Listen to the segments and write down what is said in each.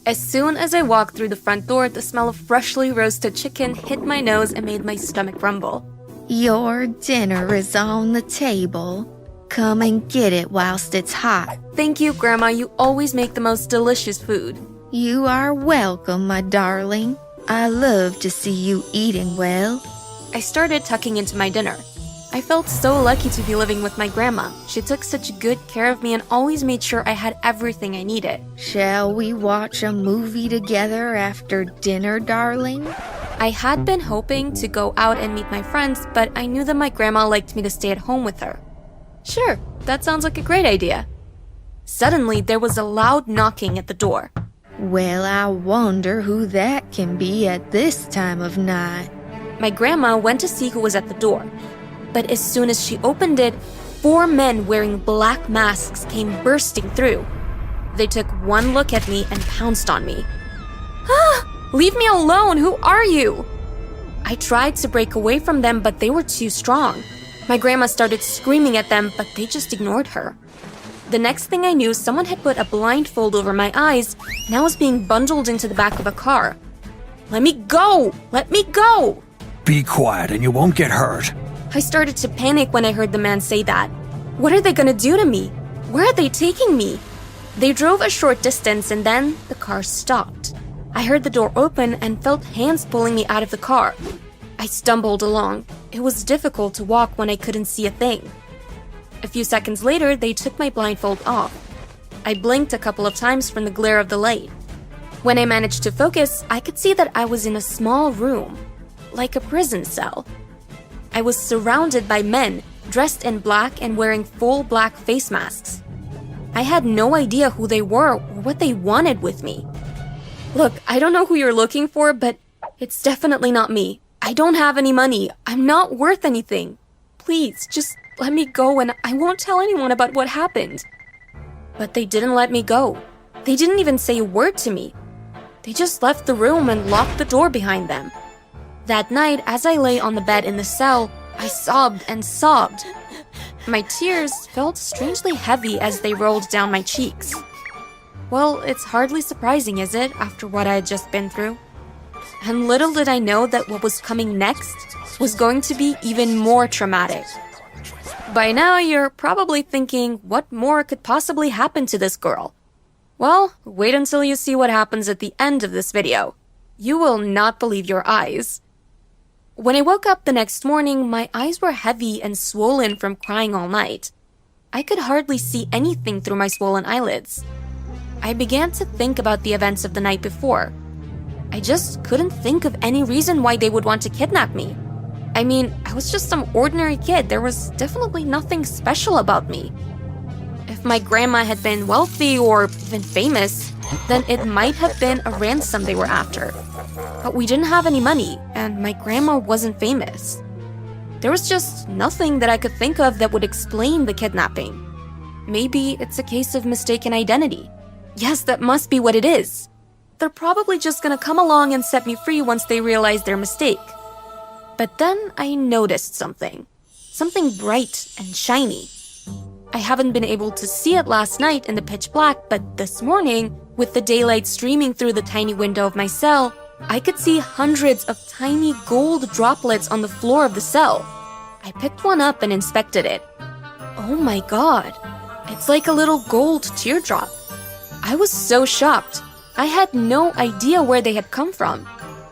As soon as I walked through the front door, the smell of freshly roasted chicken hit my nose and made my stomach rumble. Your dinner is on the table. Come and get it whilst it's hot. Thank you, Grandma. You always make the most delicious food. You are welcome, my darling. I love to see you eating well. I started tucking into my dinner. I felt so lucky to be living with my grandma. She took such good care of me and always made sure I had everything I needed. Shall we watch a movie together after dinner, darling? I had been hoping to go out and meet my friends, but I knew that my grandma liked me to stay at home with her. Sure, that sounds like a great idea. Suddenly, there was a loud knocking at the door. Well, I wonder who that can be at this time of night. My grandma went to see who was at the door. But as soon as she opened it, 4 men wearing black masks came bursting through. They took one look at me and pounced on me. Ah! Leave me alone! Who are you? I tried to break away from them, but they were too strong. My grandma started screaming at them, but they just ignored her. The next thing I knew, someone had put a blindfold over my eyes, and I was being bundled into the back of a car. Let me go! Let me go! Be quiet and you won't get hurt. I started to panic when I heard the man say that. What are they gonna do to me? Where are they taking me? They drove a short distance and then the car stopped. I heard the door open and felt hands pulling me out of the car. I stumbled along. It was difficult to walk when I couldn't see a thing. A few seconds later, they took my blindfold off. I blinked a couple of times from the glare of the light. When I managed to focus, I could see that I was in a small room, like a prison cell. I was surrounded by men, dressed in black and wearing full black face masks. I had no idea who they were or what they wanted with me. Look, I don't know who you're looking for, but it's definitely not me. I don't have any money. I'm not worth anything. Please, just let me go and I won't tell anyone about what happened. But they didn't let me go. They didn't even say a word to me. They just left the room and locked the door behind them. That night, as I lay on the bed in the cell, I sobbed and sobbed. My tears felt strangely heavy as they rolled down my cheeks. Well, it's hardly surprising, is it, after what I had just been through? And little did I know that what was coming next was going to be even more traumatic. By now, you're probably thinking, what more could possibly happen to this girl? Well, wait until you see what happens at the end of this video. You will not believe your eyes. When I woke up the next morning, my eyes were heavy and swollen from crying all night. I could hardly see anything through my swollen eyelids. I began to think about the events of the night before. I just couldn't think of any reason why they would want to kidnap me. I mean, I was just some ordinary kid. There was definitely nothing special about me. If my grandma had been wealthy or even famous, then it might have been a ransom they were after. But we didn't have any money, and my grandma wasn't famous. There was just nothing that I could think of that would explain the kidnapping. Maybe it's a case of mistaken identity. Yes, that must be what it is. They're probably just gonna come along and set me free once they realize their mistake. But then I noticed something. Something bright and shiny. I haven't been able to see it last night in the pitch black, but this morning, with the daylight streaming through the tiny window of my cell, I could see hundreds of tiny gold droplets on the floor of the cell. I picked one up and inspected it. Oh my god, it's like a little gold teardrop. I was so shocked. I had no idea where they had come from.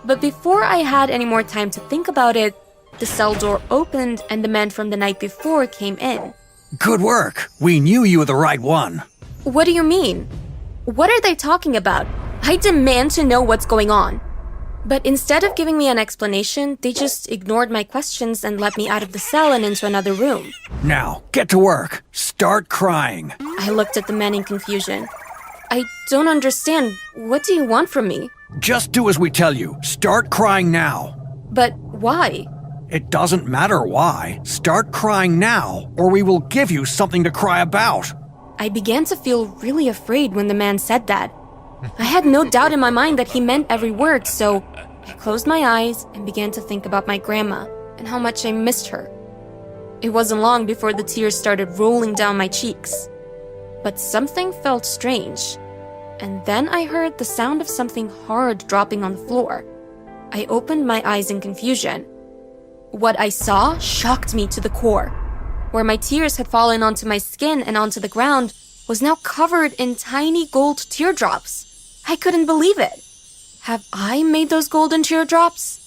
But before I had any more time to think about it, the cell door opened and the man from the night before came in. Good work. We knew you were the right one. What do you mean? What are they talking about? I demand to know what's going on. But instead of giving me an explanation, they just ignored my questions and let me out of the cell and into another room. Now, get to work. Start crying. I looked at the men in confusion. I don't understand. What do you want from me? Just do as we tell you. Start crying now. But why? It doesn't matter why. Start crying now, or we will give you something to cry about. I began to feel really afraid when the man said that. I had no doubt in my mind that he meant every word, so I closed my eyes and began to think about my grandma and how much I missed her. It wasn't long before the tears started rolling down my cheeks. But something felt strange. and then I heard the sound of something hard dropping on the floor. I opened my eyes in confusion. What I saw shocked me to the core. Where my tears had fallen onto my skin and onto the ground was now covered in tiny gold teardrops. I couldn't believe it. Have I made those golden teardrops?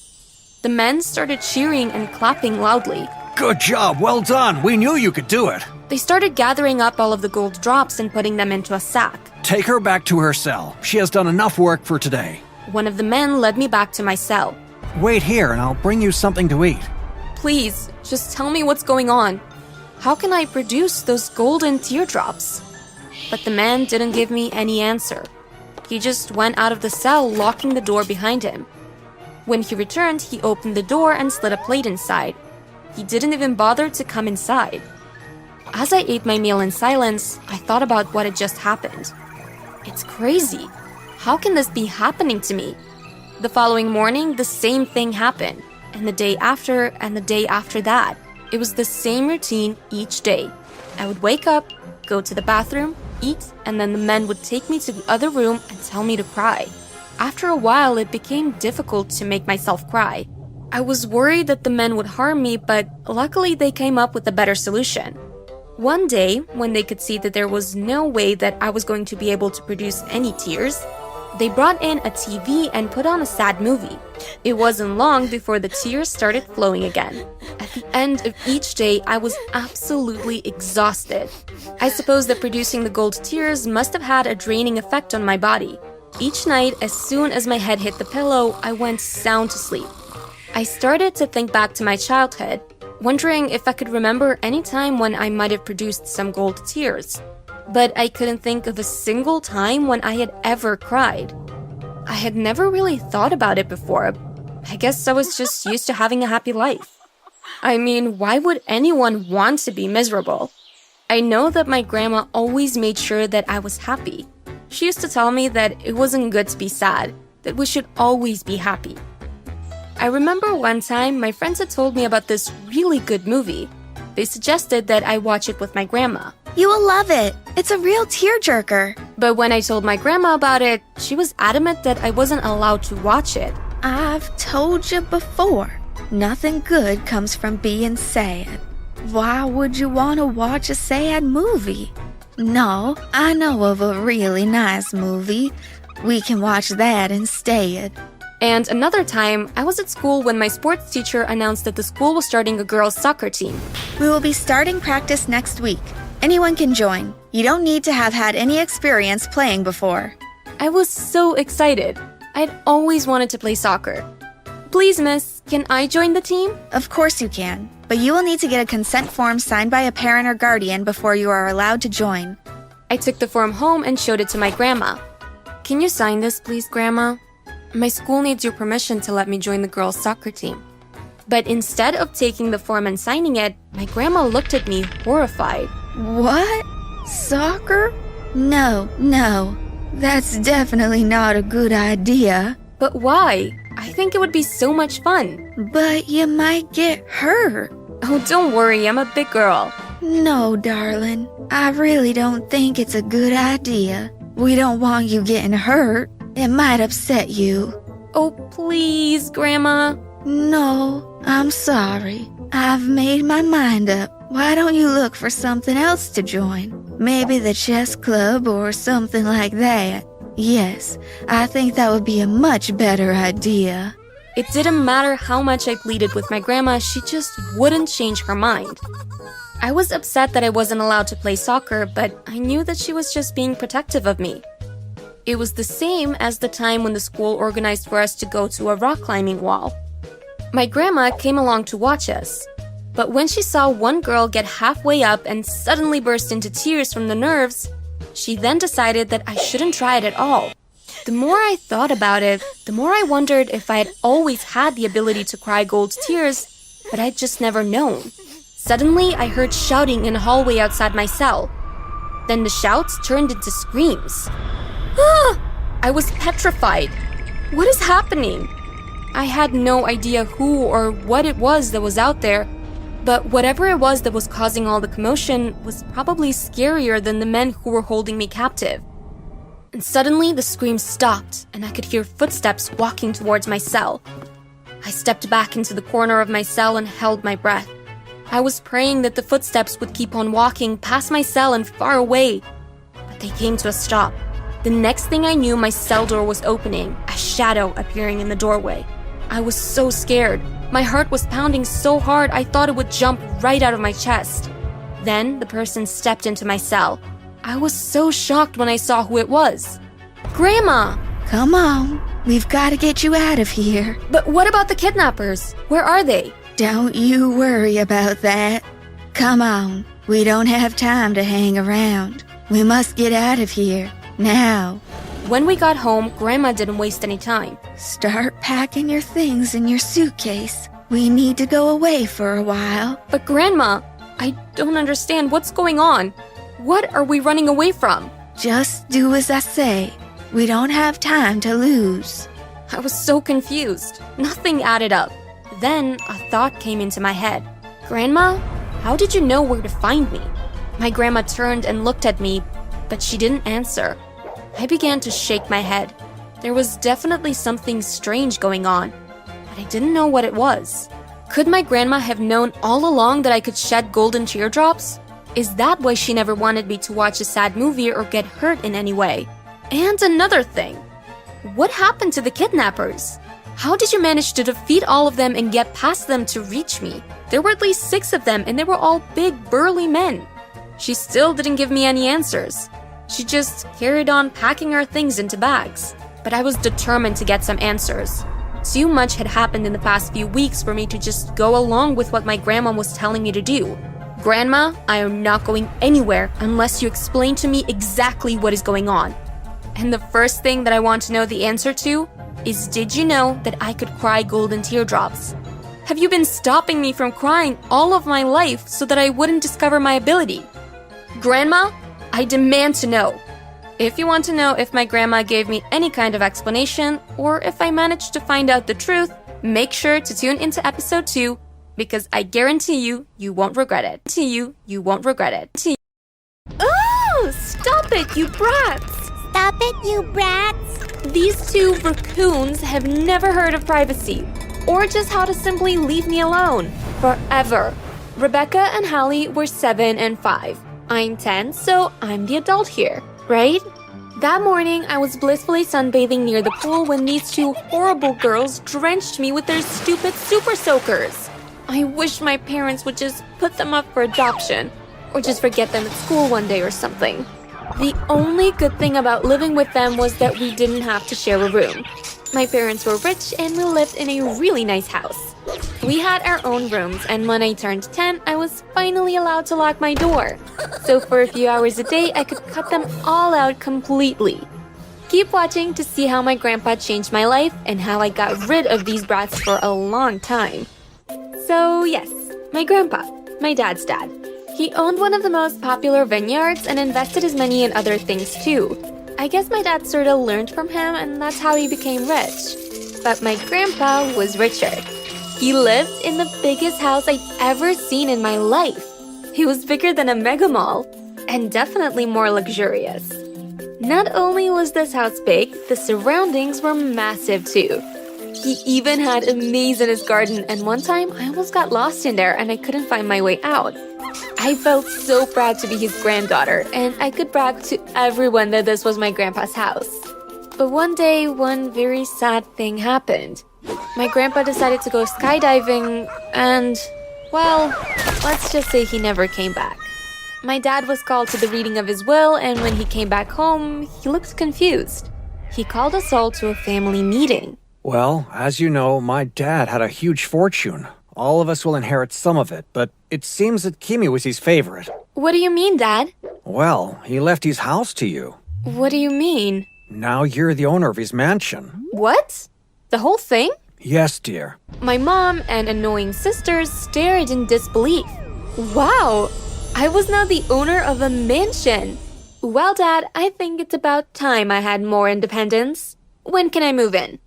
The men started cheering and clapping loudly. Good job, well done. We knew you could do it. They started gathering up all of the gold drops and putting them into a sack. Take her back to her cell. She has done enough work for today. One of the men led me back to my cell. Wait here and I'll bring you something to eat. Please, just tell me what's going on. How can I produce those golden teardrops? But the man didn't give me any answer. He just went out of the cell, locking the door behind him. When he returned, he opened the door and slid a plate inside. He didn't even bother to come inside. As I ate my meal in silence, I thought about what had just happened. It's crazy. How can this be happening to me? The following morning, the same thing happened. And the day after, and the day after that. It was the same routine each day. I would wake up, go to the bathroom, eat, and then the men would take me to the other room and tell me to cry. After a while, it became difficult to make myself cry. I was worried that the men would harm me, but luckily they came up with a better solution. One day, when they could see that there was no way that I was going to be able to produce any tears, they brought in a TV and put on a sad movie. It wasn't long before the tears started flowing again. At the end of each day, I was absolutely exhausted. I suppose that producing the gold tears must have had a draining effect on my body. Each night, as soon as my head hit the pillow, I went sound to sleep. I started to think back to my childhood, wondering if I could remember any time when I might have produced some gold tears. But I couldn't think of a single time when I had ever cried. I had never really thought about it before. I guess I was just used to having a happy life. I mean, why would anyone want to be miserable? I know that my grandma always made sure that I was happy. She used to tell me that it wasn't good to be sad, that we should always be happy. I remember one time my friends had told me about this really good movie. They suggested that I watch it with my grandma. You will love it. It's a real tearjerker. But when I told my grandma about it, she was adamant that I wasn't allowed to watch it. I've told you before, nothing good comes from being sad. Why would you want to watch a sad movie? No, I know of a really nice movie. We can watch that instead. And another time, I was at school when my sports teacher announced that the school was starting a girls' soccer team. We will be starting practice next week. Anyone can join. You don't need to have had any experience playing before. I was so excited. I'd always wanted to play soccer. Please, miss, can I join the team? Of course you can, but you will need to get a consent form signed by a parent or guardian before you are allowed to join. I took the form home and showed it to my grandma. Can you sign this, please, Grandma? My school needs your permission to let me join the girls' soccer team. But instead of taking the form and signing it, my grandma looked at me horrified. What? Soccer? No. That's definitely not a good idea. But why? I think it would be so much fun. But you might get hurt. Oh, don't worry, I'm a big girl. No, darling. I really don't think it's a good idea. We don't want you getting hurt. It might upset you. Oh, please, Grandma. No, I'm sorry. I've made my mind up. Why don't you look for something else to join? Maybe the chess club or something like that. Yes, I think that would be a much better idea. It didn't matter how much I pleaded with my grandma, she just wouldn't change her mind. I was upset that I wasn't allowed to play soccer, but I knew that she was just being protective of me. It was the same as the time when the school organized for us to go to a rock climbing wall. My grandma came along to watch us, but when she saw one girl get halfway up and suddenly burst into tears from the nerves, she then decided that I shouldn't try it at all. The more I thought about it, the more I wondered if I had always had the ability to cry gold tears, but I'd just never known. Suddenly, I heard shouting in a hallway outside my cell. Then the shouts turned into screams. I was petrified. What is happening? I had no idea who or what it was that was out there, but whatever it was that was causing all the commotion was probably scarier than the men who were holding me captive. And suddenly the screams stopped and I could hear footsteps walking towards my cell. I stepped back into the corner of my cell and held my breath. I was praying that the footsteps would keep on walking past my cell and far away, but they came to a stop. The next thing I knew, my cell door was opening, a shadow appearing in the doorway. I was so scared. My heart was pounding so hard I thought it would jump right out of my chest. Then the person stepped into my cell. I was so shocked when I saw who it was. Grandma! Come on, we've got to get you out of here. But what about the kidnappers? Where are they? Don't you worry about that. Come on, we don't have time to hang around. We must get out of here, now. When we got home, Grandma didn't waste any time. Start packing your things in your suitcase. We need to go away for a while. But Grandma, I don't understand what's going on. What are we running away from? Just do as I say. We don't have time to lose. I was so confused. Nothing added up. Then a thought came into my head. Grandma, how did you know where to find me? My grandma turned and looked at me, but she didn't answer. I began to shake my head. There was definitely something strange going on, but I didn't know what it was. Could my grandma have known all along that I could shed golden teardrops? Is that why she never wanted me to watch a sad movie or get hurt in any way? And another thing. What happened to the kidnappers? How did you manage to defeat all of them and get past them to reach me? There were at least 6 of them and they were all big, burly men. She still didn't give me any answers. She just carried on packing our things into bags. But I was determined to get some answers. Too much had happened in the past few weeks for me to just go along with what my grandma was telling me to do. Grandma, I am not going anywhere unless you explain to me exactly what is going on. And the first thing that I want to know the answer to is, did you know that I could cry golden teardrops? Have you been stopping me from crying all of my life so that I wouldn't discover my ability? Grandma, I demand to know. If you want to know if my grandma gave me any kind of explanation or if I managed to find out the truth, make sure to tune into episode 2 because I guarantee you, you won't regret it. You won't regret it. Oh, stop it, you brats! Stop it, you brats! These 2 raccoons have never heard of privacy or just how to simply leave me alone forever. Rebecca and Hallie were 7 and 5. I'm 10, so I'm the adult here, right? That morning, I was blissfully sunbathing near the pool when these 2 horrible girls drenched me with their stupid super soakers. I wish my parents would just put them up for adoption or just forget them at school one day or something. The only good thing about living with them was that we didn't have to share a room. My parents were rich and we lived in a really nice house. We had our own rooms, and when I turned 10, I was finally allowed to lock my door. So for a few hours a day, I could cut them all out completely. Keep watching to see how my grandpa changed my life and how I got rid of these brats for a long time. So yes, my grandpa, my dad's dad. He owned one of the most popular vineyards and invested his money in other things too. I guess my dad sorta learned from him and that's how he became rich. But my grandpa was richer. He lived in the biggest house I'd ever seen in my life. It was bigger than a mega mall and definitely more luxurious. Not only was this house big, the surroundings were massive too. He even had a maze in his garden, and one time I almost got lost in there and I couldn't find my way out. I felt so proud to be his granddaughter, and I could brag to everyone that this was my grandpa's house. But one day, one very sad thing happened. My grandpa decided to go skydiving, and, well, let's just say he never came back. My dad was called to the reading of his will, and when he came back home, he looked confused. He called us all to a family meeting. Well, as you know, my dad had a huge fortune. All of us will inherit some of it, but it seems that Kimi was his favorite. What do you mean, Dad? Well, he left his house to you. What do you mean? Now you're the owner of his mansion. What? The whole thing? Yes, dear. My mom and annoying sisters stared in disbelief. Wow, I was now the owner of a mansion. Well, Dad, I think it's about time I had more independence. When can I move in?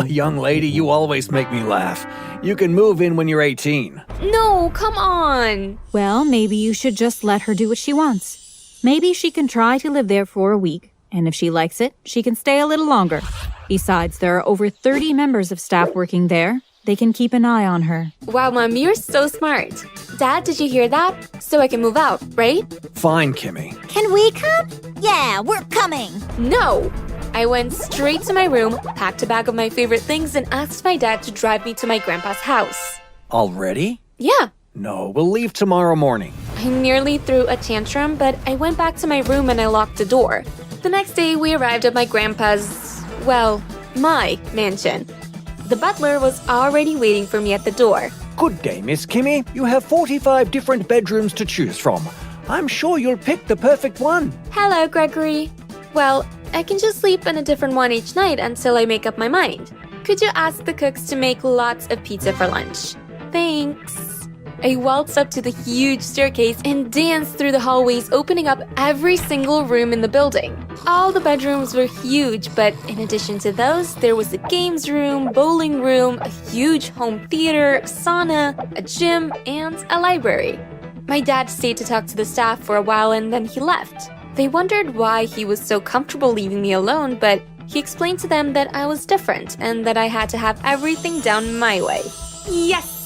Young lady, you always make me laugh. You can move in when you're 18. No, come on. Well, maybe you should just let her do what she wants. Maybe she can try to live there for a week, and if she likes it, she can stay a little longer. Besides, there are over 30 members of staff working there. They can keep an eye on her. Wow, Mom, you're so smart. Dad, did you hear that? So I can move out, right? Fine, Kimmy. Can we come? Yeah, we're coming. No! I went straight to my room, packed a bag of my favorite things, and asked my dad to drive me to my grandpa's house. Already? Yeah. No, we'll leave tomorrow morning. I nearly threw a tantrum, but I went back to my room and I locked the door. The next day, we arrived at my grandpa's, my mansion. The butler was already waiting for me at the door. Good day, Miss Kimmy. You have 45 different bedrooms to choose from. I'm sure you'll pick the perfect one. Hello, Gregory. Well, I can just sleep in a different one each night until I make up my mind. Could you ask the cooks to make lots of pizza for lunch? Thanks. I waltzed up to the huge staircase and danced through the hallways, opening up every single room in the building. All the bedrooms were huge, but in addition to those, there was a games room, bowling room, a huge home theater, sauna, a gym, and a library. My dad stayed to talk to the staff for a while and then he left. They wondered why he was so comfortable leaving me alone, but he explained to them that I was different and that I had to have everything done my way. Yes!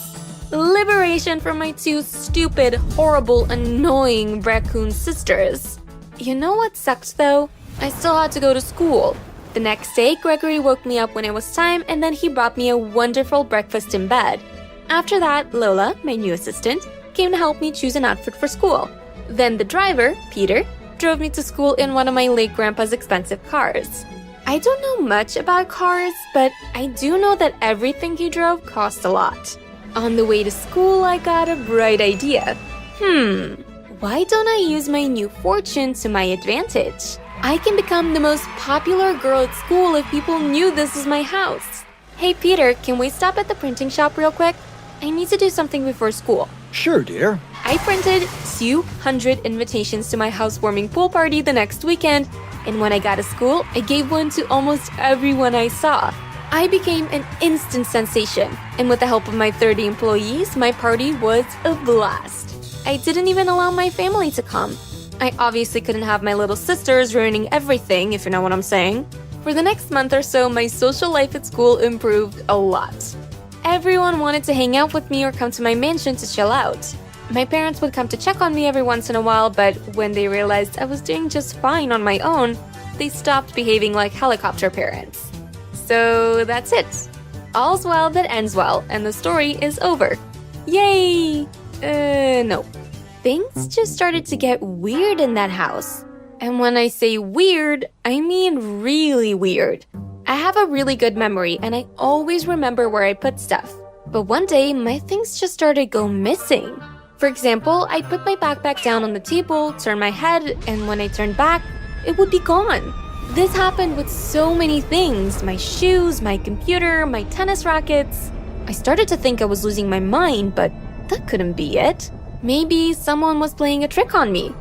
Liberation from my two stupid, horrible, annoying raccoon sisters. You know what sucked though? I still had to go to school. The next day, Gregory woke me up when it was time and then he brought me a wonderful breakfast in bed. After that, Lola, my new assistant, came to help me choose an outfit for school. Then the driver, Peter, drove me to school in one of my late grandpa's expensive cars. I don't know much about cars, but I do know that everything he drove cost a lot. On the way to school, I got a bright idea. Why don't I use my new fortune to my advantage? I can become the most popular girl at school if people knew this is my house. Hey Peter, can we stop at the printing shop real quick? I need to do something before school. Sure, dear. I printed 200 invitations to my housewarming pool party the next weekend, and when I got to school, I gave one to almost everyone I saw. I became an instant sensation, and with the help of my 30 employees, my party was a blast. I didn't even allow my family to come. I obviously couldn't have my little sisters ruining everything, if you know what I'm saying. For the next month or so, my social life at school improved a lot. Everyone wanted to hang out with me or come to my mansion to chill out. My parents would come to check on me every once in a while, but when they realized I was doing just fine on my own, they stopped behaving like helicopter parents. So that's it. All's well that ends well, and the story is over. Yay! No. Things just started to get weird in that house. And when I say weird, I mean really weird. I have a really good memory, and I always remember where I put stuff. But one day, my things just started go missing. For example, I'd put my backpack down on the table, turn my head, and when I turned back, it would be gone. This happened with so many things, my shoes, my computer, my tennis rackets. I started to think I was losing my mind, but that couldn't be it. Maybe someone was playing a trick on me.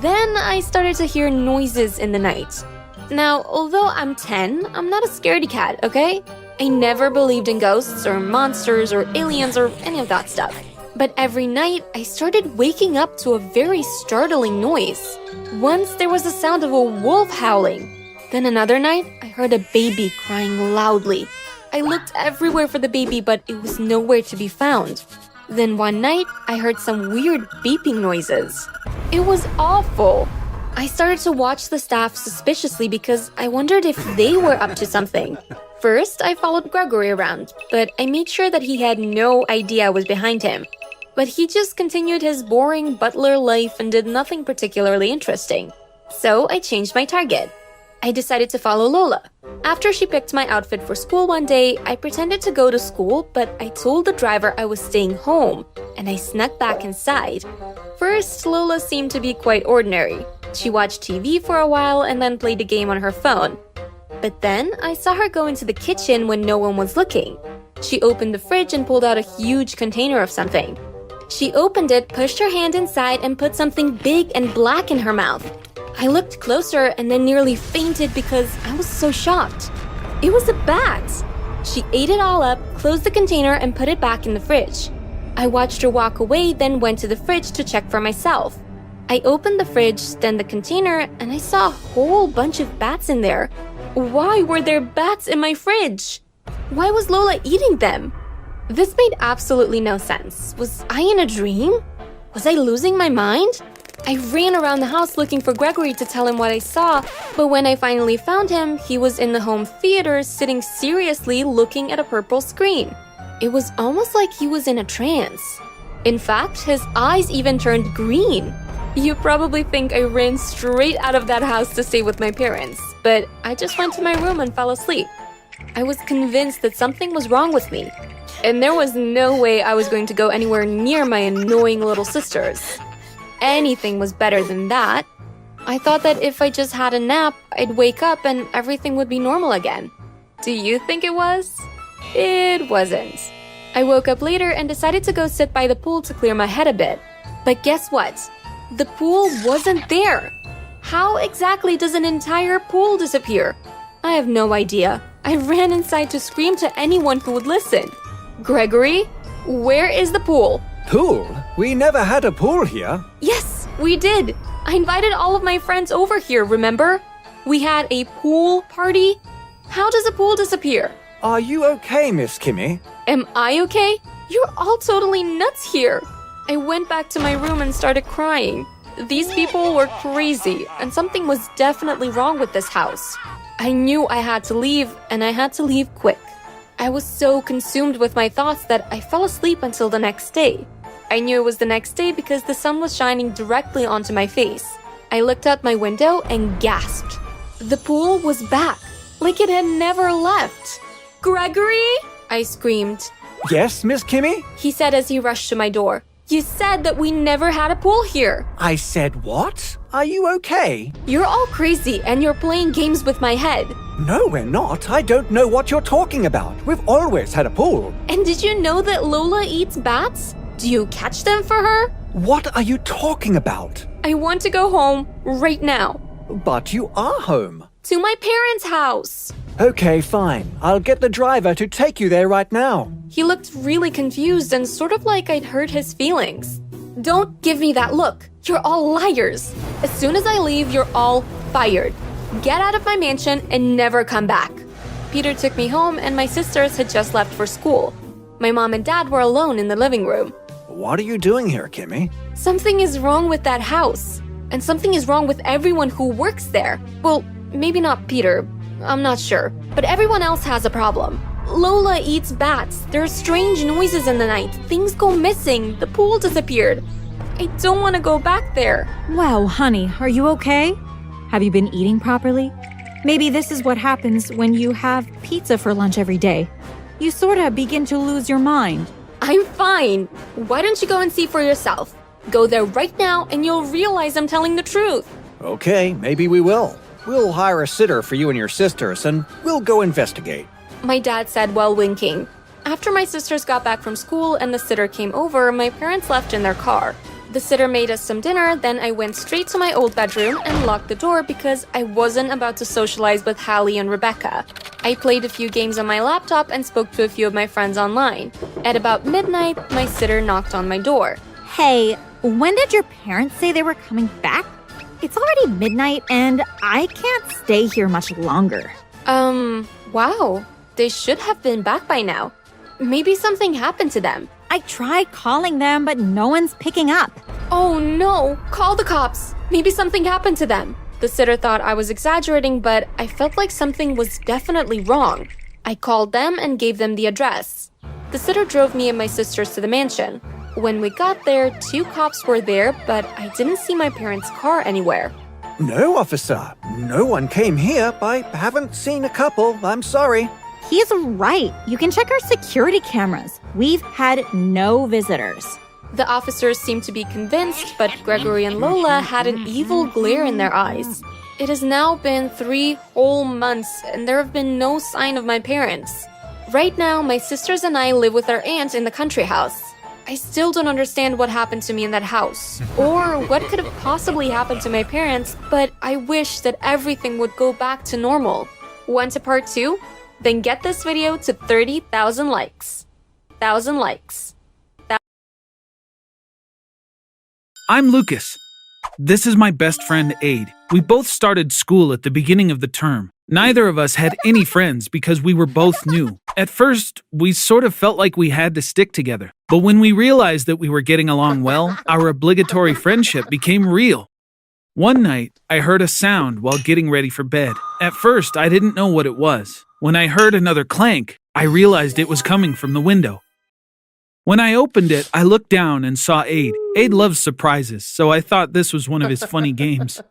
Then I started to hear noises in the night. Now, although I'm 10, I'm not a scaredy cat, okay? I never believed in ghosts or monsters or aliens or any of that stuff. But every night, I started waking up to a very startling noise. Once there was the sound of a wolf howling. Then another night, I heard a baby crying loudly. I looked everywhere for the baby, but it was nowhere to be found. Then one night, I heard some weird beeping noises. It was awful. I started to watch the staff suspiciously because I wondered if they were up to something. First, I followed Gregory around, but I made sure that he had no idea I was behind him. But he just continued his boring butler life and did nothing particularly interesting. So I changed my target. I decided to follow Lola. After she picked my outfit for school one day, I pretended to go to school, but I told the driver I was staying home, and I snuck back inside. First, Lola seemed to be quite ordinary. She watched TV for a while and then played a game on her phone. But then, I saw her go into the kitchen when no one was looking. She opened the fridge and pulled out a huge container of something. She opened it, pushed her hand inside, and put something big and black in her mouth. I looked closer and then nearly fainted because I was so shocked. It was a bat! She ate it all up, closed the container, and put it back in the fridge. I watched her walk away, then went to the fridge to check for myself. I opened the fridge, then the container, and I saw a whole bunch of bats in there. Why were there bats in my fridge? Why was Lola eating them? This made absolutely no sense. Was I in a dream? Was I losing my mind? I ran around the house looking for Gregory to tell him what I saw, but when I finally found him, he was in the home theater sitting seriously looking at a purple screen. It was almost like he was in a trance. In fact, his eyes even turned green. You probably think I ran straight out of that house to stay with my parents, but I just went to my room and fell asleep. I was convinced that something was wrong with me, and there was no way I was going to go anywhere near my annoying little sisters. Anything was better than that. I thought that if I just had a nap, I'd wake up and everything would be normal again. Do you think it was? It wasn't. I woke up later and decided to go sit by the pool to clear my head a bit. But guess what? The pool wasn't there. How exactly does an entire pool disappear? I have no idea. I ran inside to scream to anyone who would listen. Gregory, where is the pool? Pool? We never had a pool here. Yes, we did. I invited all of my friends over here, remember? We had a pool party. How does a pool disappear? Are you okay, Miss Kimmy? Am I okay? You're all totally nuts here. I went back to my room and started crying. These people were crazy, and something was definitely wrong with this house. I knew I had to leave, and I had to leave quick. I was so consumed with my thoughts that I fell asleep until the next day. I knew it was the next day because the sun was shining directly onto my face. I looked out my window and gasped. The pool was back, like it had never left. Gregory? I screamed. Yes, Miss Kimmy? He said as he rushed to my door. You said that we never had a pool here. I said what? Are you okay? You're all crazy and you're playing games with my head. No, we're not. I don't know what you're talking about. We've always had a pool. And did you know that Lola eats bats? Do you catch them for her? What are you talking about? I want to go home right now. But you are home. To my parents' house. Okay, fine. I'll get the driver to take you there right now. He looked really confused and sort of like I'd hurt his feelings. Don't give me that look. You're all liars. As soon as I leave, you're all fired. Get out of my mansion and never come back. Peter took me home and my sisters had just left for school. My mom and dad were alone in the living room. What are you doing here, Kimmy? Something is wrong with that house. And something is wrong with everyone who works there. Well, maybe not Peter. I'm not sure. But everyone else has a problem. Lola eats bats. There are strange noises in the night. Things go missing. The pool disappeared. I don't want to go back there. Wow, honey, are you okay? Have you been eating properly? Maybe this is what happens when you have pizza for lunch every day. You sorta begin to lose your mind. I'm fine. Why don't you go and see for yourself? Go there right now and you'll realize I'm telling the truth. Okay, maybe we will. We'll hire a sitter for you and your sisters, and we'll go investigate. My dad said while winking. After my sisters got back from school and the sitter came over, my parents left in their car. The sitter made us some dinner, then I went straight to my old bedroom and locked the door because I wasn't about to socialize with Hallie and Rebecca. I played a few games on my laptop and spoke to a few of my friends online. At about midnight, my sitter knocked on my door. Hey, when did your parents say they were coming back? It's already midnight and I can't stay here much longer. Wow. They should have been back by now. Maybe something happened to them. I tried calling them, but no one's picking up. Oh no! Call the cops! Maybe something happened to them. The sitter thought I was exaggerating, but I felt like something was definitely wrong. I called them and gave them the address. The sitter drove me and my sisters to the mansion. When we got there, 2 cops were there, but I didn't see my parents' car anywhere. No, officer. No one came here. I haven't seen a couple. I'm sorry. He's right. You can check our security cameras. We've had no visitors. The officers seemed to be convinced, but Gregory and Lola had an evil glare in their eyes. It has now been 3 whole months, and there have been no sign of my parents. Right now, my sisters and I live with our aunt in the country house. I still don't understand what happened to me in that house, or what could have possibly happened to my parents, but I wish that everything would go back to normal. Want a part 2? Then get this video to 30,000 likes. 1,000 likes. I'm Lucas. This is my best friend, Aid. We both started school at the beginning of the term. Neither of us had any friends because we were both new. At first, we sort of felt like we had to stick together. But when we realized that we were getting along well, our obligatory friendship became real. One night, I heard a sound while getting ready for bed. At first, I didn't know what it was. When I heard another clank, I realized it was coming from the window. When I opened it, I looked down and saw Aid. Aid loves surprises, so I thought this was one of his funny games.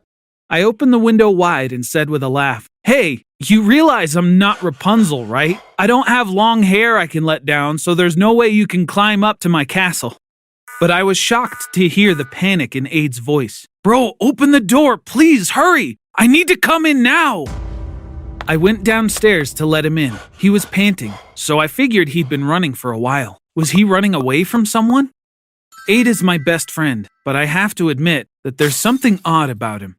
I opened the window wide and said with a laugh, "Hey, you realize I'm not Rapunzel, right? I don't have long hair I can let down, so there's no way you can climb up to my castle." But I was shocked to hear the panic in Aid's voice. "Bro, open the door, please, hurry! I need to come in now!" I went downstairs to let him in. He was panting, so I figured he'd been running for a while. Was he running away from someone? Aid is my best friend, but I have to admit that there's something odd about him.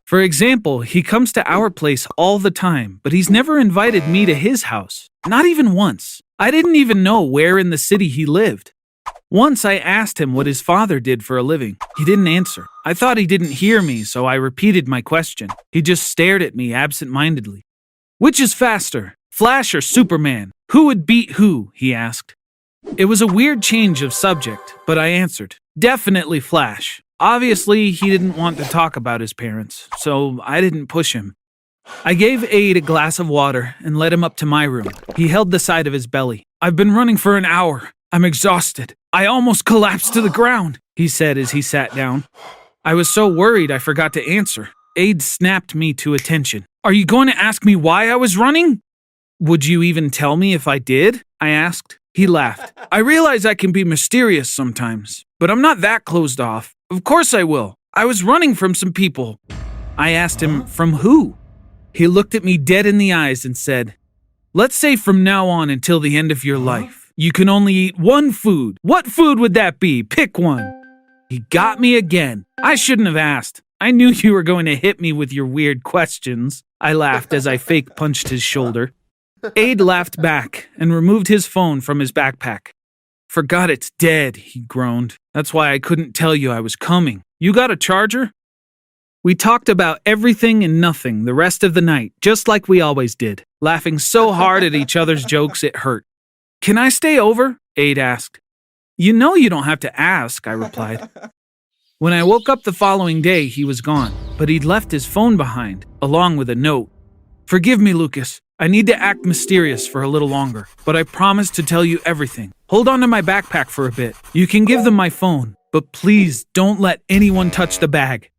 For example, he comes to our place all the time, but he's never invited me to his house. Not even once. I didn't even know where in the city he lived. Once I asked him what his father did for a living. He didn't answer. I thought he didn't hear me, so I repeated my question. He just stared at me absent-mindedly. "Which is faster, Flash or Superman? Who would beat who?" he asked. It was a weird change of subject, but I answered, "Definitely Flash." Obviously, he didn't want to talk about his parents, so I didn't push him. I gave Aid a glass of water and led him up to my room. He held the side of his belly. "I've been running for an hour. I'm exhausted. I almost collapsed to the ground," he said as he sat down. I was so worried I forgot to answer. Aid snapped me to attention. "Are you going to ask me why I was running?" "Would you even tell me if I did?" I asked. He laughed. "I realize I can be mysterious sometimes, but I'm not that closed off. Of course I will. I was running from some people." I asked him, "From who?" He looked at me dead in the eyes and said, "Let's say from now on until the end of your life, you can only eat one food. What food would that be? Pick one." He got me again. I shouldn't have asked. I knew you were going to hit me with your weird questions. I laughed as I fake punched his shoulder. Aid laughed back and removed his phone from his backpack. "Forgot it's dead," he groaned. "That's why I couldn't tell you I was coming. You got a charger?" We talked about everything and nothing the rest of the night, just like we always did, laughing so hard at each other's jokes it hurt. "Can I stay over?" Aid asked. "You know you don't have to ask," I replied. When I woke up the following day, he was gone, but he'd left his phone behind, along with a note. "Forgive me, Lucas. I need to act mysterious for a little longer, but I promise to tell you everything. Hold on to my backpack for a bit. You can give them my phone, but please don't let anyone touch the bag."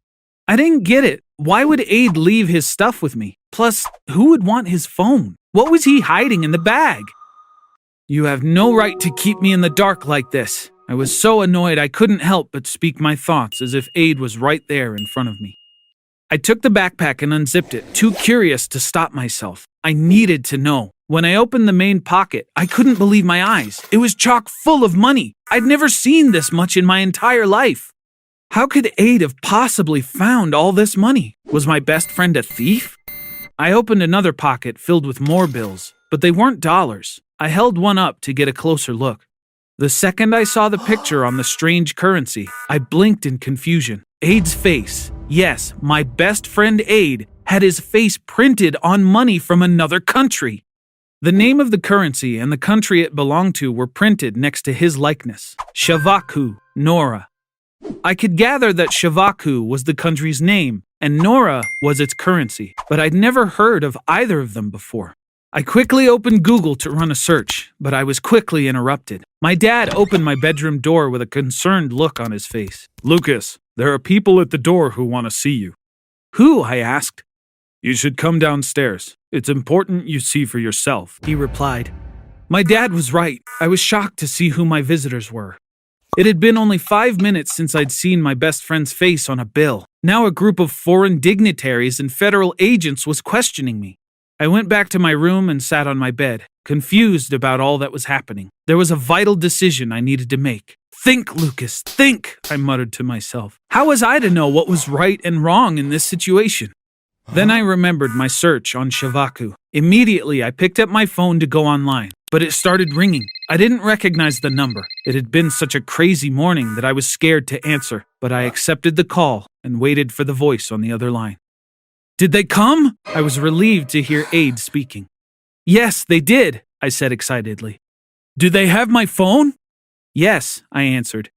I didn't get it. Why would Aid leave his stuff with me? Plus, who would want his phone? What was he hiding in the bag? "You have no right to keep me in the dark like this." I was so annoyed I couldn't help but speak my thoughts as if Aid was right there in front of me. I took the backpack and unzipped it, too curious to stop myself. I needed to know. When I opened the main pocket, I couldn't believe my eyes. It was chock full of money. I'd never seen this much in my entire life. How could Aid have possibly found all this money? Was my best friend a thief? I opened another pocket filled with more bills, but they weren't dollars. I held one up to get a closer look. The second I saw the picture on the strange currency, I blinked in confusion. Aid's face. Yes, my best friend Aid had his face printed on money from another country. The name of the currency and the country it belonged to were printed next to his likeness. Shavaku, Nora. I could gather that Shavaku was the country's name and Nora was its currency, but I'd never heard of either of them before. I quickly opened Google to run a search, but I was quickly interrupted. My dad opened my bedroom door with a concerned look on his face. "Lucas, there are people at the door who want to see you." "Who?" I asked. "You should come downstairs. It's important you see for yourself," he replied. My dad was right. I was shocked to see who my visitors were. It had been only 5 minutes since I'd seen my best friend's face on a bill. Now a group of foreign dignitaries and federal agents was questioning me. I went back to my room and sat on my bed, confused about all that was happening. There was a vital decision I needed to make. "Think, Lucas, think," I muttered to myself. How was I to know what was right and wrong in this situation? Then I remembered my search on Shavaku. Immediately, I picked up my phone to go online, but it started ringing. I didn't recognize the number. It had been such a crazy morning that I was scared to answer, but I accepted the call and waited for the voice on the other line. Did they come? I was relieved to hear Aid speaking. Yes, they did, I said excitedly. Do they have my phone? Yes, I answered.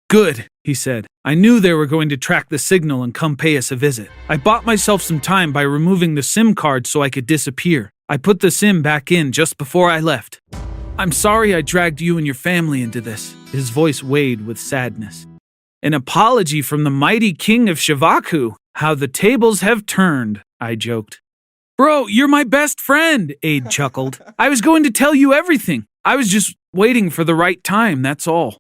Good, he said. I knew they were going to track the signal and come pay us a visit. I bought myself some time by removing the SIM card so I could disappear. I put the SIM back in just before I left. I'm sorry I dragged you and your family into this. His voice weighed with sadness. An apology from the mighty king of Shivaku. How the tables have turned, I joked. Bro, you're my best friend, Aid chuckled. I was going to tell you everything. I was just waiting for the right time, that's all.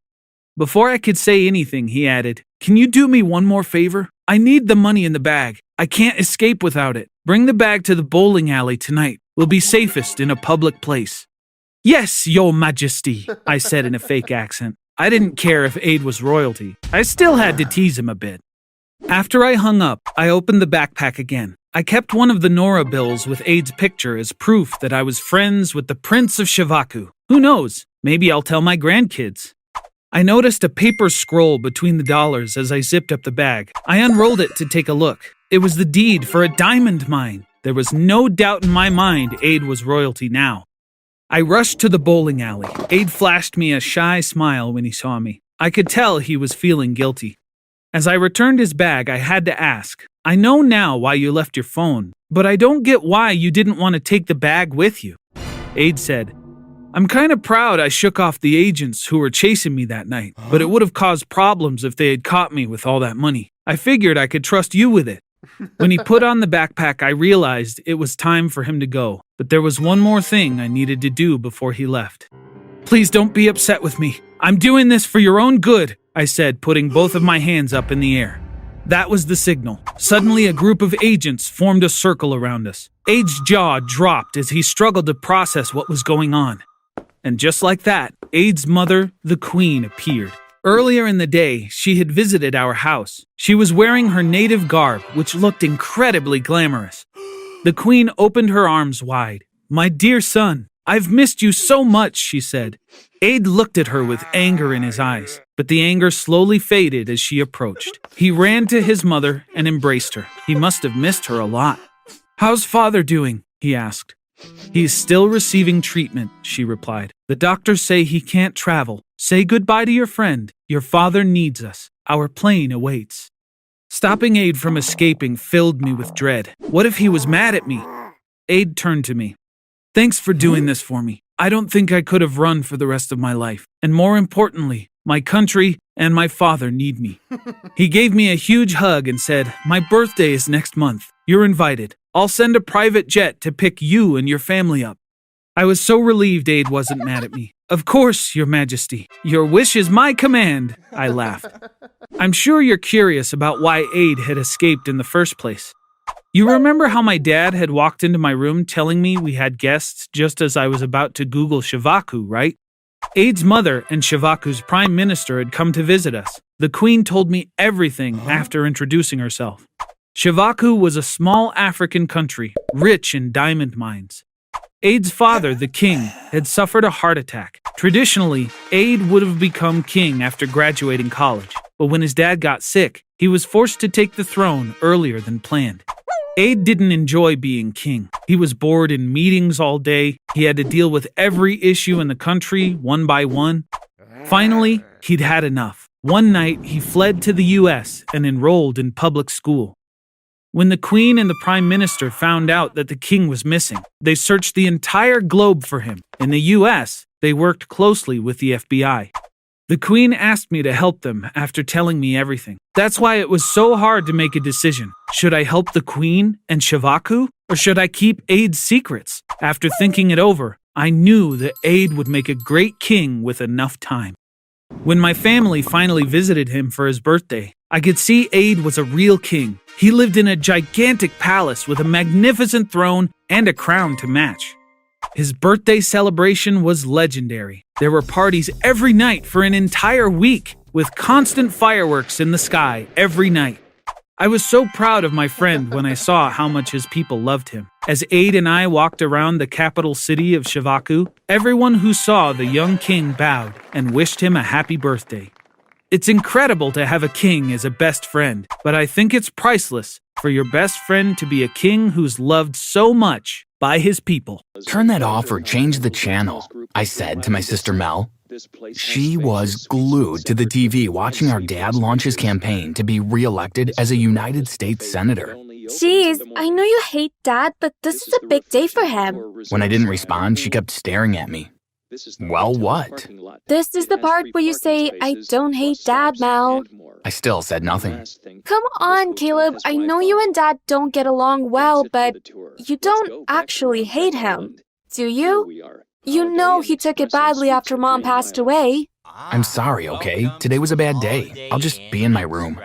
Before I could say anything, he added, Can you do me one more favor? I need the money in the bag. I can't escape without it. Bring the bag to the bowling alley tonight. We'll be safest in a public place. Yes, your majesty, I said in a fake accent. I didn't care if Aid was royalty. I still had to tease him a bit. After I hung up, I opened the backpack again. I kept one of the Nora bills with Aid's picture as proof that I was friends with the Prince of Shivaku. Who knows? Maybe I'll tell my grandkids. I noticed a paper scroll between the dollars as I zipped up the bag. I unrolled it to take a look. It was the deed for a diamond mine. There was no doubt in my mind Aid was royalty now. I rushed to the bowling alley. Aid flashed me a shy smile when he saw me. I could tell he was feeling guilty. As I returned his bag, I had to ask, I know now why you left your phone, but I don't get why you didn't want to take the bag with you. Aid said, I'm kind of proud I shook off the agents who were chasing me that night, but it would have caused problems if they had caught me with all that money. I figured I could trust you with it. When he put on the backpack, I realized it was time for him to go, but there was one more thing I needed to do before he left. Please don't be upset with me. I'm doing this for your own good, I said, putting both of my hands up in the air. That was the signal. Suddenly, a group of agents formed a circle around us. Aid's jaw dropped as he struggled to process what was going on. And just like that, Aid's mother, the Queen, appeared. Earlier in the day, she had visited our house. She was wearing her native garb, which looked incredibly glamorous. The Queen opened her arms wide. My dear son, I've missed you so much, she said. Aid looked at her with anger in his eyes, but the anger slowly faded as she approached. He ran to his mother and embraced her. He must have missed her a lot. How's father doing? He asked. He's still receiving treatment, she replied. The doctors say he can't travel. Say goodbye to your friend. Your father needs us. Our plane awaits. Stopping Aid from escaping filled me with dread. What if he was mad at me? Aid turned to me. Thanks for doing this for me. I don't think I could have run for the rest of my life. And more importantly, my country and my father need me. He gave me a huge hug and said, My birthday is next month. You're invited. I'll send a private jet to pick you and your family up. I was so relieved Aid wasn't mad at me. Of course, Your Majesty. Your wish is my command, I laughed. I'm sure you're curious about why Aid had escaped in the first place. You remember how my dad had walked into my room telling me we had guests just as I was about to Google Shivaku, right? Aid's mother and Shivaku's prime minister had come to visit us. The Queen told me everything after introducing herself. Shivaku was a small African country, rich in diamond mines. Aid's father, the king, had suffered a heart attack. Traditionally, Aid would have become king after graduating college, but when his dad got sick, he was forced to take the throne earlier than planned. Aid didn't enjoy being king. He was bored in meetings all day. He had to deal with every issue in the country, one by one. Finally, he'd had enough. One night, he fled to the U.S. and enrolled in public school. When the Queen and the Prime Minister found out that the king was missing, they searched the entire globe for him. In the U.S., they worked closely with the FBI. The Queen asked me to help them after telling me everything. That's why it was so hard to make a decision. Should I help the Queen and Shivaku, or should I keep Aid's secrets? After thinking it over, I knew that Aid would make a great king with enough time. When my family finally visited him for his birthday, I could see Aid was a real king. He lived in a gigantic palace with a magnificent throne and a crown to match. His birthday celebration was legendary. There were parties every night for an entire week, with constant fireworks in the sky every night. I was so proud of my friend when I saw how much his people loved him. As Aid and I walked around the capital city of Shivaku, everyone who saw the young king bowed and wished him a happy birthday. It's incredible to have a king as a best friend, but I think it's priceless for your best friend to be a king who's loved so much by his people. Turn that off or change the channel, I said to my sister Mel. She was glued to the TV watching our dad launch his campaign to be re-elected as a United States Senator. Jeez, I know you hate Dad, but this is a big day for him. When I didn't respond, she kept staring at me. Well, what? This is the part where you say, I don't hate Dad, Mel. I still said nothing. Come on, Caleb. I know you and Dad don't get along well, but you don't actually hate him, do you? You know he took it badly after Mom passed away. I'm sorry, okay? Today was a bad day. I'll just be in my room.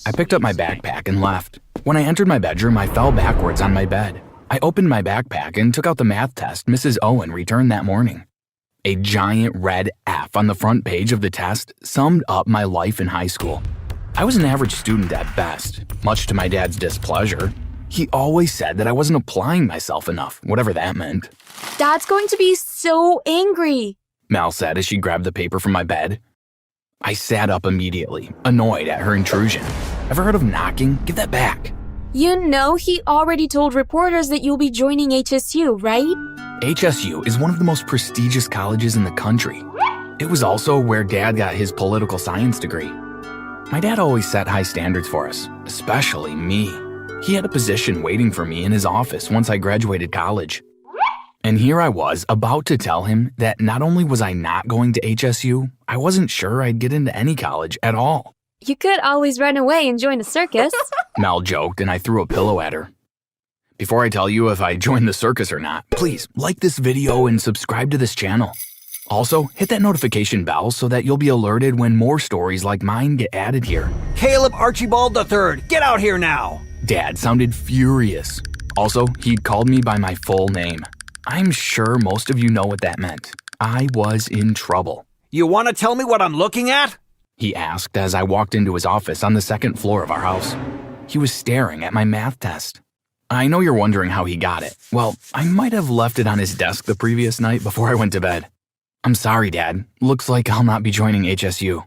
I picked up my backpack and left. When I entered my bedroom, I fell backwards on my bed. I opened my backpack and took out the math test Mrs. Owen returned that morning. A giant red F on the front page of the test summed up my life in high school. I was an average student at best, much to my dad's displeasure. He always said that I wasn't applying myself enough, whatever that meant. Dad's going to be so angry, Mel said as she grabbed the paper from my bed. I sat up immediately, annoyed at her intrusion. Ever heard of knocking? Give that back. You know he already told reporters that you'll be joining HSU, right? HSU is one of the most prestigious colleges in the country. It was also where Dad got his political science degree. My dad always set high standards for us, especially me. He had a position waiting for me in his office once I graduated college. And here I was about to tell him that not only was I not going to HSU, I wasn't sure I'd get into any college at all. You could always run away and join a circus. Mel joked and I threw a pillow at her. Before I tell you if I joined the circus or not, please like this video and subscribe to this channel. Also, hit that notification bell so that you'll be alerted when more stories like mine get added here. Caleb Archibald III, get out here now! Dad sounded furious. Also, he'd called me by my full name. I'm sure most of you know what that meant. I was in trouble. You want to tell me what I'm looking at? He asked as I walked into his office on the second floor of our house. He was staring at my math test. I know you're wondering how he got it. Well, I might have left it on his desk the previous night before I went to bed. I'm sorry, Dad. Looks like I'll not be joining HSU.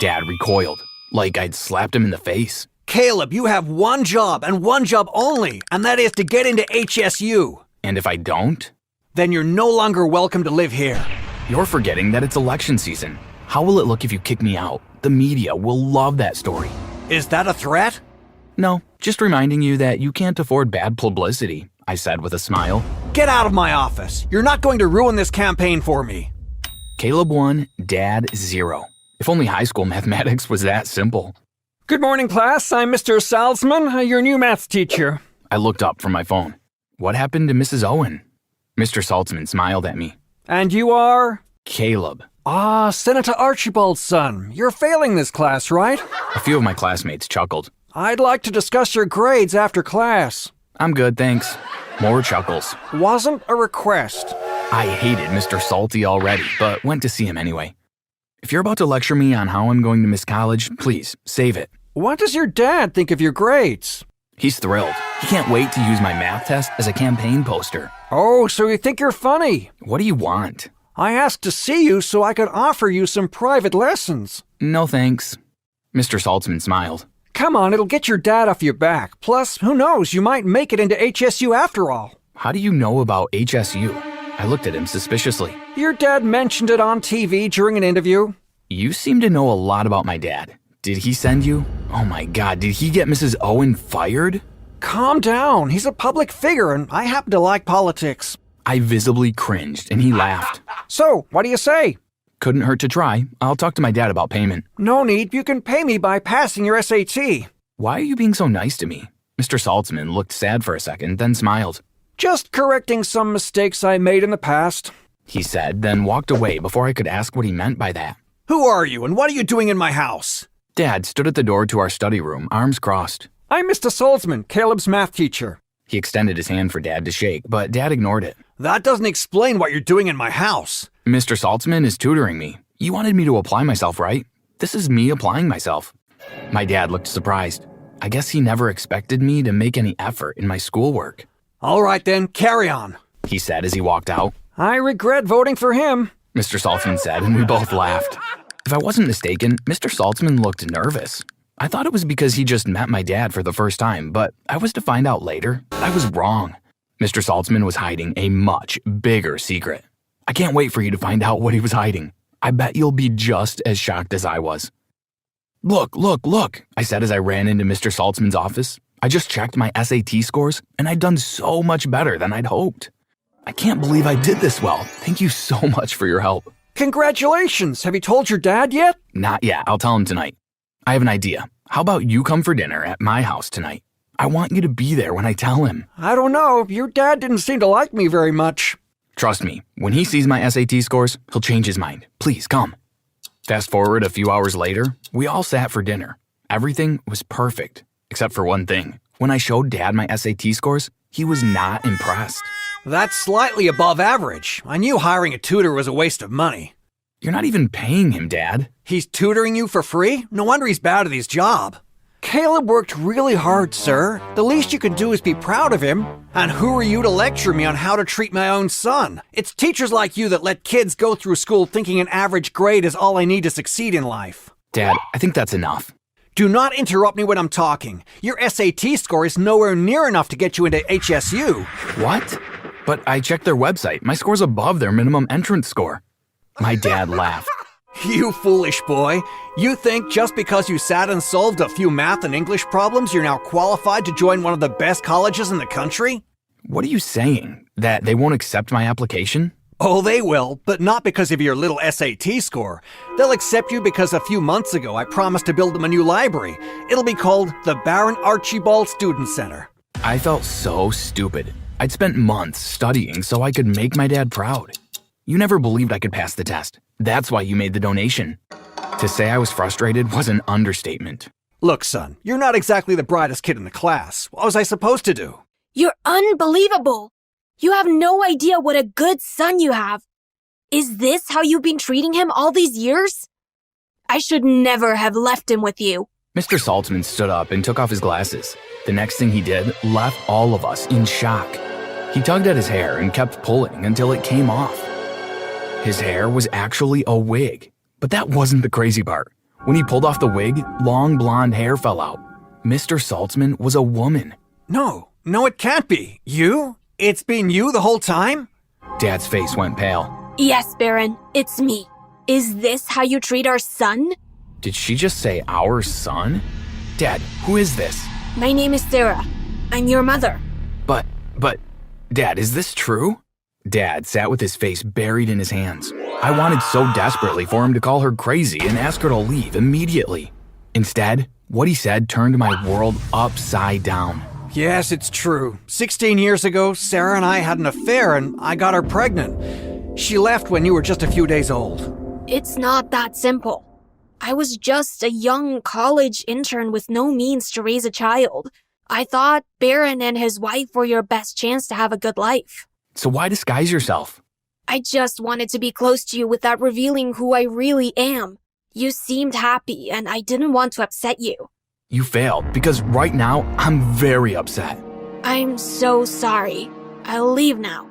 Dad recoiled, like I'd slapped him in the face. Caleb, you have one job and one job only, and that is to get into HSU. And if I don't? Then you're no longer welcome to live here. You're forgetting that it's election season. How will it look if you kick me out? The media will love that story. Is that a threat? No, just reminding you that you can't afford bad publicity, I said with a smile. Get out of my office. You're not going to ruin this campaign for me. Caleb 1, Dad 0. If only high school mathematics was that simple. Good morning, class. I'm Mr. Salzman, your new maths teacher. I looked up from my phone. What happened to Mrs. Owen? Mr. Saltzman smiled at me. And you are? Caleb. Ah, Senator Archibald's son. You're failing this class, right? A few of my classmates chuckled. I'd like to discuss your grades after class. I'm good, thanks. More chuckles. Wasn't a request. I hated Mr. Salty already, but went to see him anyway. If you're about to lecture me on how I'm going to miss college, please, save it. What does your dad think of your grades? He's thrilled. He can't wait to use my math test as a campaign poster. Oh, so you think you're funny? What do you want? I asked to see you so I could offer you some private lessons. No thanks. Mr. Saltzman smiled. Come on, it'll get your dad off your back. Plus, who knows, you might make it into HSU after all. How do you know about HSU? I looked at him suspiciously. Your dad mentioned it on TV during an interview. You seem to know a lot about my dad. Did he send you? Oh my God, did he get Mrs. Owen fired? Calm down. He's a public figure and I happen to like politics. I visibly cringed and he laughed. So, what do you say? Couldn't hurt to try. I'll talk to my dad about payment. No need. You can pay me by passing your SAT. Why are you being so nice to me? Mr. Saltzman looked sad for a second, then smiled. Just correcting some mistakes I made in the past, He said, then walked away before I could ask what he meant by that. Who are you and what are you doing in my house? Dad stood at the door to our study room, arms crossed. I'm Mr. Salzman, Caleb's math teacher. He extended his hand for Dad to shake, but Dad ignored it. That doesn't explain what you're doing in my house. Mr. Saltzman is tutoring me. You wanted me to apply myself, right? This is me applying myself. My dad looked surprised. I guess he never expected me to make any effort in my schoolwork, All right then, carry on. he said as he walked out. I regret voting for him. Mr. Saltzman said, and we both laughed. If I wasn't mistaken, Mr. Saltzman looked nervous. I thought it was because he just met my dad for the first time, but I was to find out later I was wrong. Mr. Saltzman was hiding a much bigger secret. I can't wait for you to find out what he was hiding. I bet you'll be just as shocked as I was. Look, I said as I ran into Mr. Saltzman's office. I just checked my SAT scores, and I'd done so much better than I'd hoped. I can't believe I did this well. Thank you so much for your help. Congratulations! Have you told your dad yet? Not yet. I'll tell him tonight. I have an idea. How about you come for dinner at my house tonight? I want you to be there when I tell him. I don't know. Your dad didn't seem to like me very much. Trust me, when he sees my SAT scores, he'll change his mind. Please, come. Fast forward a few hours later, we all sat for dinner. Everything was perfect, except for one thing. When I showed Dad my SAT scores, he was not impressed. That's slightly above average. I knew hiring a tutor was a waste of money. You're not even paying him, Dad. He's tutoring you for free? No wonder he's bad at his job. Caleb worked really hard, sir. The least you can do is be proud of him. And who are you to lecture me on how to treat my own son? It's teachers like you that let kids go through school thinking an average grade is all I need to succeed in life. Dad, I think that's enough. Do not interrupt me when I'm talking. Your SAT score is nowhere near enough to get you into HSU. What? But I checked their website. My score's above their minimum entrance score. My dad laughed. You foolish boy. You think just because you sat and solved a few math and English problems, you're now qualified to join one of the best colleges in the country? What are you saying? That they won't accept my application? Oh, they will, but not because of your little SAT score. They'll accept you because a few months ago I promised to build them a new library. It'll be called the Baron Archibald Student Center. I felt so stupid. I'd spent months studying so I could make my dad proud. You never believed I could pass the test. That's why you made the donation. To say I was frustrated was an understatement. Look, son, you're not exactly the brightest kid in the class. What was I supposed to do? You're unbelievable. You have no idea what a good son you have. Is this how you've been treating him all these years? I should never have left him with you. Mr. Saltzman stood up and took off his glasses. The next thing he did left all of us in shock. He tugged at his hair and kept pulling until it came off. His hair was actually a wig. But that wasn't the crazy part. When he pulled off the wig, long blonde hair fell out. Mr. Saltzman was a woman. No, it can't be. You? It's been you the whole time? Dad's face went pale. Yes, Baron, it's me. Is this how you treat our son? Did she just say our son? Dad, who is this? My name is Sarah. I'm your mother. But, Dad, is this true? Dad sat with his face buried in his hands. I wanted so desperately for him to call her crazy and ask her to leave immediately. Instead, what he said turned my world upside down. Yes, it's true. 16 years ago, Sarah and I had an affair and I got her pregnant. She left when you were just a few days old. It's not that simple. I was just a young college intern with no means to raise a child. I thought Baron and his wife were your best chance to have a good life. So why disguise yourself? I just wanted to be close to you without revealing who I really am. You seemed happy, and I didn't want to upset you. You failed, because right now, I'm very upset. I'm so sorry. I'll leave now.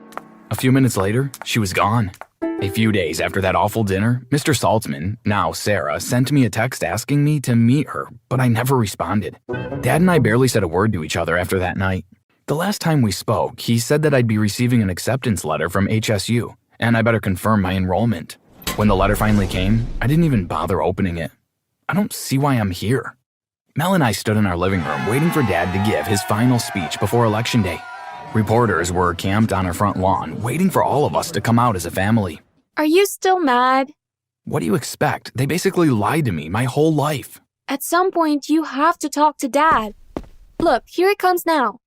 A few minutes later, she was gone. A few days after that awful dinner, Mr. Saltzman, now Sarah, sent me a text asking me to meet her, but I never responded. Dad and I barely said a word to each other after that night. The last time we spoke, he said that I'd be receiving an acceptance letter from HSU, and I better confirm my enrollment. When the letter finally came, I didn't even bother opening it. I don't see why I'm here. Mel and I stood in our living room waiting for Dad to give his final speech before Election Day. Reporters were camped on our front lawn, waiting for all of us to come out as a family. Are you still mad? What do you expect? They basically lied to me my whole life. At some point, you have to talk to Dad. Look, here he comes now.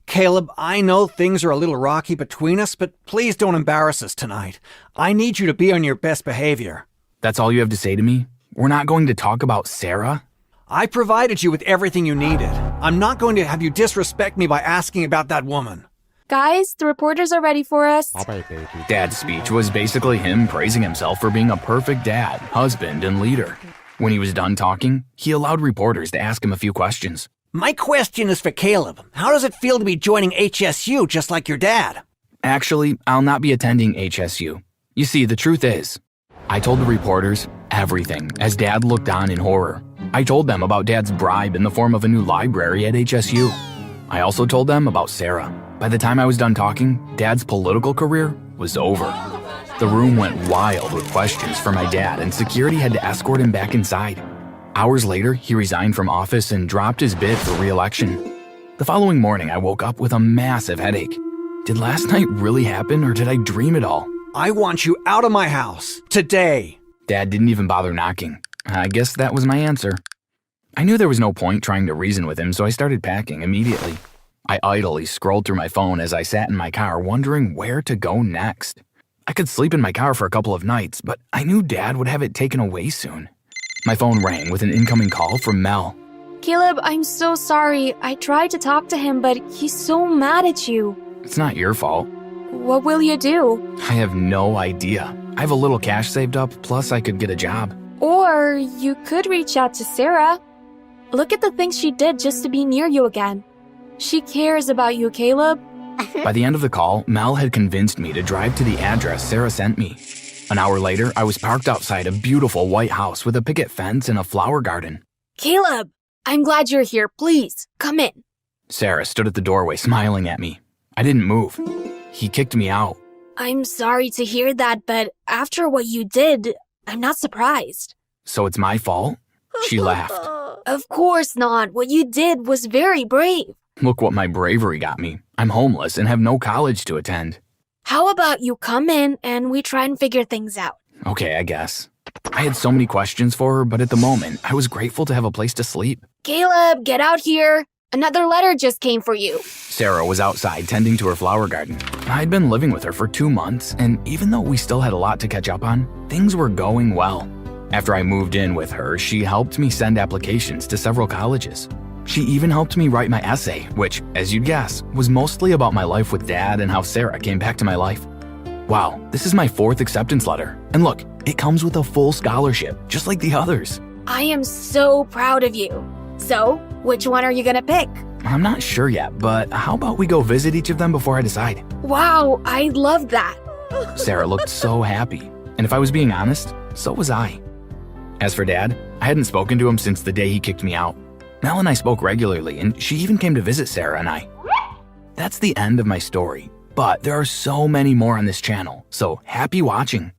Caleb, I know things are a little rocky between us, but please don't embarrass us tonight. I need you to be on your best behavior. That's all you have to say to me? We're not going to talk about Sarah? I provided you with everything you needed. I'm not going to have you disrespect me by asking about that woman. Guys, the reporters are ready for us. Dad's speech was basically him praising himself for being a perfect dad, husband, and leader. When he was done talking, he allowed reporters to ask him a few questions. My question is for Caleb. How does it feel to be joining HSU just like your dad? Actually, I'll not be attending HSU. You see, the truth is, I told the reporters everything as Dad looked on in horror. I told them about Dad's bribe in the form of a new library at HSU. I also told them about Sarah. By the time I was done talking, Dad's political career was over. The room went wild with questions for my dad, and security had to escort him back inside. Hours later, he resigned from office and dropped his bid for re-election. The following morning, I woke up with a massive headache. Did last night really happen, or did I dream it all? I want you out of my house. Today. Dad didn't even bother knocking. I guess that was my answer. I knew there was no point trying to reason with him, so I started packing immediately. I idly scrolled through my phone as I sat in my car, wondering where to go next. I could sleep in my car for a couple of nights, but I knew Dad would have it taken away soon. My phone rang with an incoming call from Mel. Caleb, I'm so sorry. I tried to talk to him, but he's so mad at you. It's not your fault. What will you do? I have no idea. I have a little cash saved up, plus I could get a job. Or you could reach out to Sarah. Look at the things she did just to be near you again. She cares about you, Caleb. By the end of the call, Mel had convinced me to drive to the address Sarah sent me. An hour later, I was parked outside a beautiful white house with a picket fence and a flower garden. Caleb, I'm glad you're here. Please, come in. Sarah stood at the doorway smiling at me. I didn't move. He kicked me out. I'm sorry to hear that, but after what you did, I'm not surprised. So it's my fault? She laughed. Of course not. What you did was very brave. Look what my bravery got me. I'm homeless and have no college to attend. How about you come in and we try and figure things out? Okay, I guess. I had so many questions for her, but at the moment, I was grateful to have a place to sleep. Caleb, get out here. Another letter just came for you. Sarah was outside tending to her flower garden. I'd been living with her for 2 months, and even though we still had a lot to catch up on, things were going well. After I moved in with her, she helped me send applications to several colleges. She even helped me write my essay, which, as you'd guess, was mostly about my life with Dad and how Sarah came back to my life. Wow, this is my 4th acceptance letter. And look, it comes with a full scholarship, just like the others. I am so proud of you. So, which one are you gonna pick? I'm not sure yet, but how about we go visit each of them before I decide? Wow, I love that. Sarah looked so happy, and if I was being honest, so was I. As for Dad, I hadn't spoken to him since the day he kicked me out. Mel and I spoke regularly, and she even came to visit Sarah and I. That's the end of my story, but there are so many more on this channel, so happy watching.